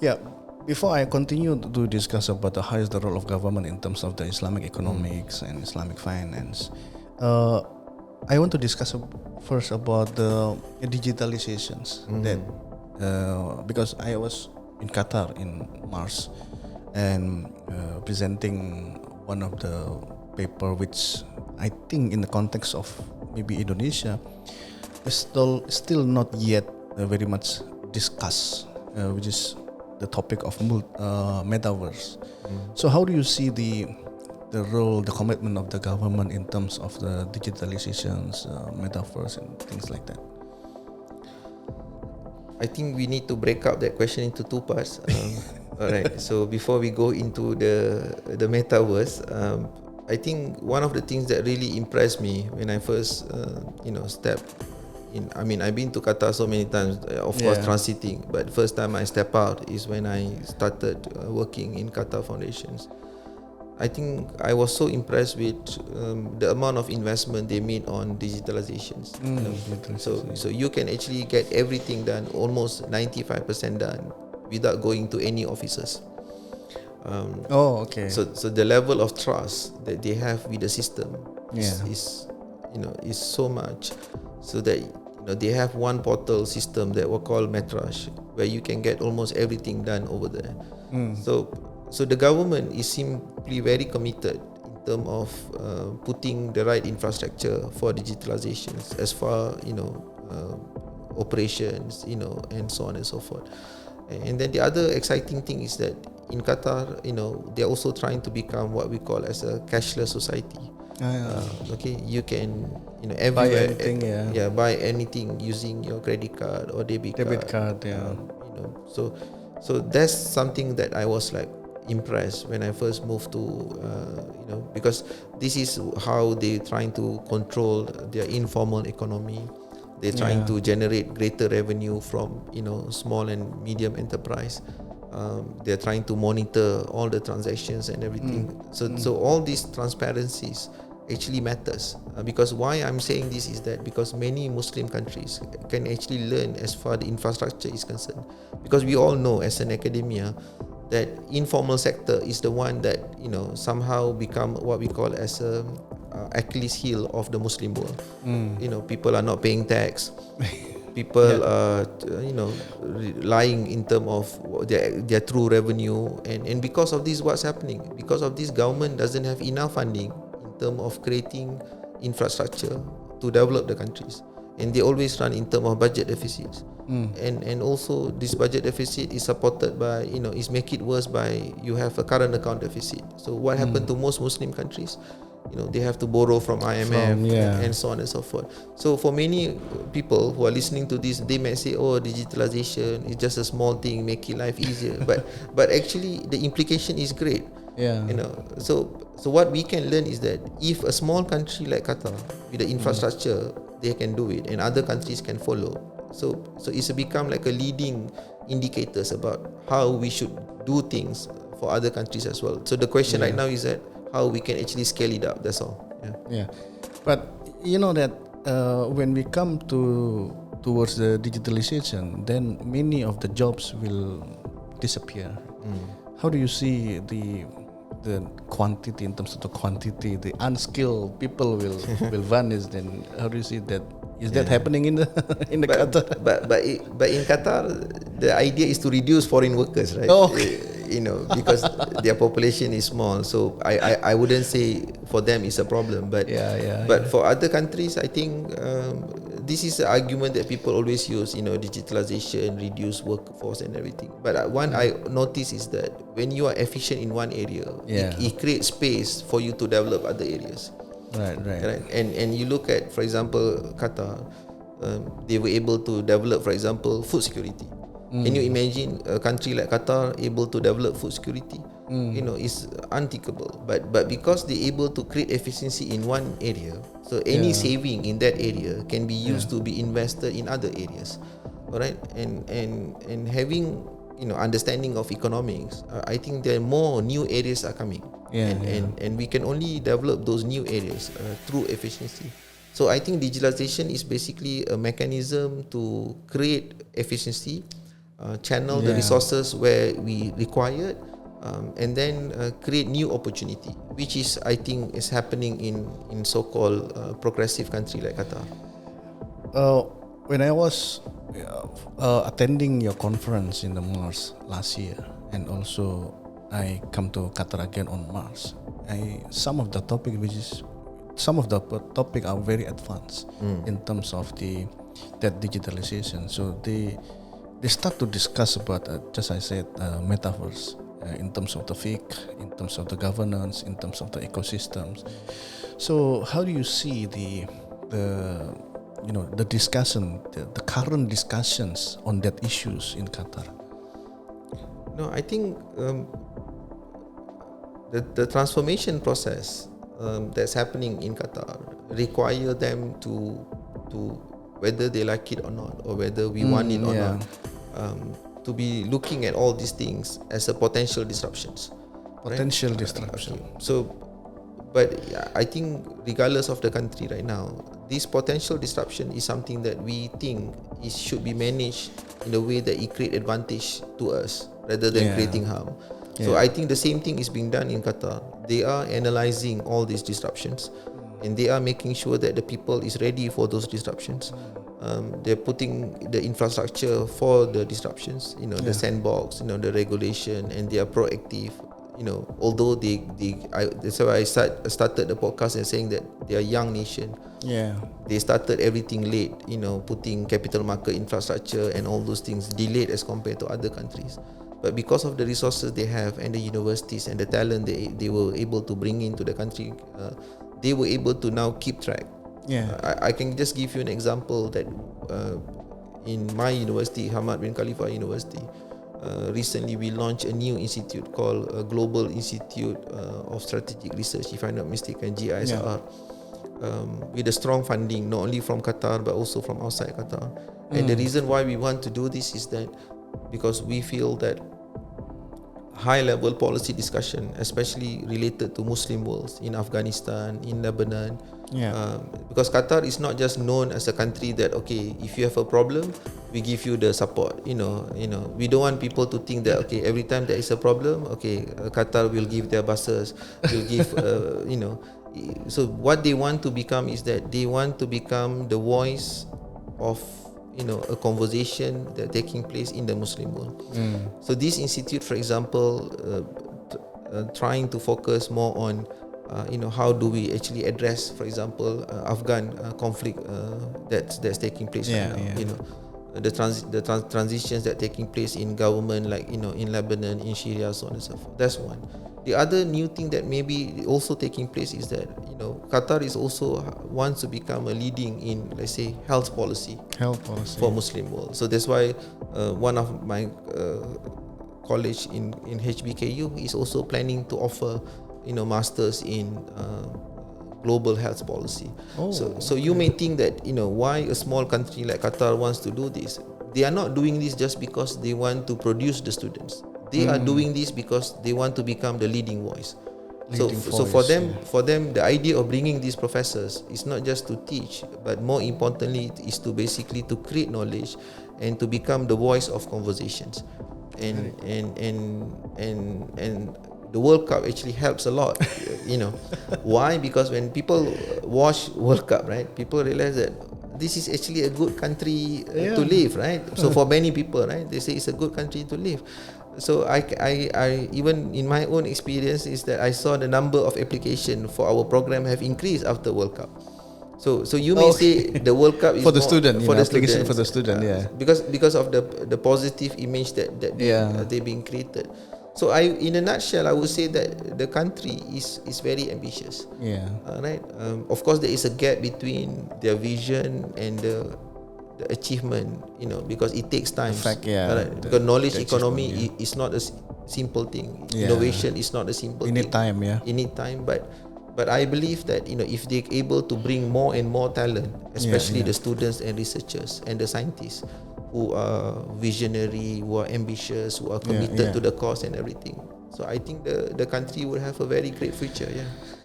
Yeah. Before I continue to discuss about how is the role of government in terms of the Islamic economics and Islamic finance, uh, I want to discuss first about the digitalizations that because I was in Qatar in March and presenting one of the paper which I think in the context of maybe Indonesia is still not yet very much discussed, which is the topic of metaverse. So how do you see the role, the commitment of the government in terms of the digitalizations, metaverse, and things like that? I think we need to break up that question into two parts. Alright. So before we go into the metaverse, I think one of the things that really impressed me when I first, stepped in. I mean, I've been to Qatar so many times, of course, transiting. But first time I step out is when I started working in Qatar Foundations. I think I was so impressed with the amount of investment they made on digitalizations. So you can actually get everything done, almost 95% done, without going to any offices. Okay. So the level of trust that they have with the system is so much, so that they have one portal system that we call Metrash, where you can get almost everything done over there. So the government is simply very committed in terms of putting the right infrastructure for digitalizations as far operations, and so on and so forth. And then the other exciting thing is that in Qatar, they're also trying to become what we call as a cashless society. Okay, you can everywhere buy anything, buy anything using your credit card or debit card. So that's something that I was like impressed when I first moved to because this is how they trying to control their informal economy. They're trying to generate greater revenue from small and medium enterprise. They're trying to monitor all the transactions and everything. So all these transparencies actually matters, because why I'm saying this is that because many Muslim countries can actually learn as far the infrastructure is concerned, because we all know as an academia that informal sector is the one that somehow become what we call as a Achilles heel of the Muslim world. People are not paying tax. People are lying in terms of their true revenue, and because of this, what's happening? Because of this, government doesn't have enough funding in terms of creating infrastructure to develop the countries, and they always run in terms of budget deficits. And also this budget deficit is supported by is make it worse by you have a current account deficit. So what happened to most Muslim countries? They have to borrow from IMF and so on and so forth. So for many people who are listening to this, they may say, oh, digitalization is just a small thing, making life easier. but actually the implication is great. So what we can learn is that if a small country like Qatar with the infrastructure, they can do it, and other countries can follow. So it's become like a leading indicators about how we should do things for other countries as well. So the question right now is that how we can actually scale it up. That's all. But you know that when we come towards the digitalization, then many of the jobs will disappear. How do you see the quantity in terms of the quantity? The unskilled people will vanish. Then how do you see that? Is that happening in the Qatar? But in Qatar, the idea is to reduce foreign workers, right? Because their population is small. So I wouldn't say for them it's a problem, but for other countries, I think this is the argument that people always use. Digitalization, reduce workforce and everything. But one I notice is that when you are efficient in one area, it creates space for you to develop other areas. Right. And you look at, for example, Qatar, they were able to develop, for example, food security. Can you imagine a country like Qatar able to develop food security? It's unthinkable. But because they're able to create efficiency in one area, so any saving in that area can be used to be invested in other areas. Alright, and having understanding of economics, I think there are more new areas are coming. And we can only develop those new areas through efficiency. So I think digitalization is basically a mechanism to create efficiency channel the resources where we require, and then create new opportunity, which is, I think, is happening in so-called progressive country like Qatar. When I was attending your conference in the Mars last year, and also I come to Qatar again on Mars, some of the topic are very advanced in terms of that digitalization. So they start to discuss about, just I said, metaverse in terms of the fiqh, in terms of the governance, in terms of the ecosystems. So how do you see the discussion, the current discussions on that issues in Qatar? No, I think the transformation process that's happening in Qatar require them to whether they like it or not, or whether we want it or not, to be looking at all these things as a potential disruptions. Potential disruption. Okay. So, but I think regardless of the country right now, this potential disruption is something that we think should be managed in a way that it create advantage to us rather than creating harm. So I think the same thing is being done in Qatar. They are analyzing all these disruptions, and they are making sure that the people is ready for those disruptions. They're putting the infrastructure for the disruptions, the sandbox, the regulation, and they are proactive. Although that's why I started the podcast and saying that they are a young nation. Yeah, they started everything late. Putting capital market infrastructure and all those things delayed as compared to other countries. But because of the resources they have and the universities and the talent they were able to bring into the country, they were able to now keep track. I can just give you an example that in my university, Hamad bin Khalifa University, recently we launched a new institute called Global Institute of Strategic Research, if I'm not mistaken, GISR, with a strong funding not only from Qatar but also from outside Qatar. And the reason why we want to do this is that because we feel that high-level policy discussion, especially related to Muslim worlds in Afghanistan, in Lebanon, because Qatar is not just known as a country that, okay, if you have a problem, we give you the support. We don't want people to think that, okay, every time there is a problem, okay, Qatar will give their buses, will give, So what they want to become is that they want to become the voice of a conversation that taking place in the Muslim world. So this institute, for example, trying to focus more on how do we actually address, for example, Afghan conflict that's taking place right now. The transitions that taking place in government, like in Lebanon, in Syria, so on and so forth. That's one. The other new thing that maybe also taking place is that Qatar is also wants to become a leading in, let's say, health policy for Muslim world. So that's why one of my college in HBKU is also planning to offer masters in global health policy. So you may think that why a small country like Qatar wants to do this. They are not doing this just because they want to produce the students. They are doing this because they want to become the leading voice. So for them, the idea of bringing these professors is not just to teach, but more importantly, is to basically to create knowledge and to become the voice of conversations. And the World Cup actually helps a lot. Why? Because when people watch World Cup, right, people realize that this is actually a good country to live, right? So for many people, right, they say it's a good country to live. So I even in my own experience is that I saw the number of application for our program have increased after World Cup. So you may say the World Cup is for the student, for the application students, for the student, because of the positive image that they being created. So in a nutshell, I would say that the country is very ambitious. Right. Of course, there is a gap between their vision and the achievement. Because it takes time. Right? Because knowledge economy is not a simple thing. Innovation is not a simple thing. You need time. You need time, but I believe that if they're able to bring more and more talent, especially the students and researchers and the scientists who are visionary, who are ambitious, who are committed to the cause and everything. So I think the country will have a very great future.